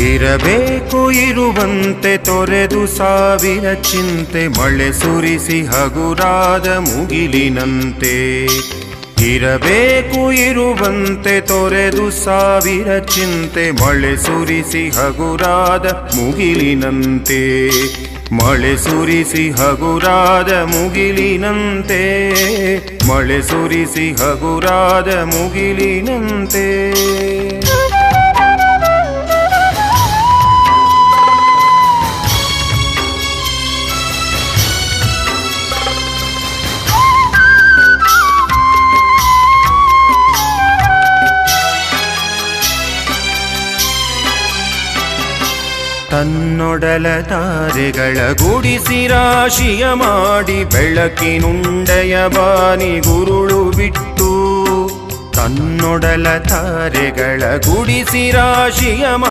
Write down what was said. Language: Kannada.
ಇರಬೇಕು ಇರುವಂತೆ ತೊರೆದು ಸಾವಿರ ಚಿಂತೆ ಮಳೆ ಸುರಿಸಿ ಹಗುರಾದ ಮುಗಿಲಿನಂತೆ. ಇರಬೇಕು ಇರುವಂತೆ ತೊರೆದು ಸಾವಿರ ಚಿಂತೆ ಮಳೆ ಸುರಿಸಿ ಹಗುರಾದ ಮುಗಿಲಿನಂತೆ. ಮಳೆ ಸುರಿಸಿ ಹಗುರಾದ ಮುಗಿಲಿನಂತೆ. ಮಳೆ ಸುರಿಸಿ ಹಗುರಾದ ಮುಗಿಲಿನಂತೆ. ತನ್ನೊಡಲ ತಾರೆಗಳ ಗುಡಿಸಿ ರಾಶಿಯ ಮಾಡಿ ಬೆಳಕಿನುಂಡೆಯ ಬಾನಿ ಗುರುಳು ಬಿಟ್ಟು. ತನ್ನೊಡಲ ತಾರೆಗಳ ಗುಡಿಸಿ ರಾಶಿಯ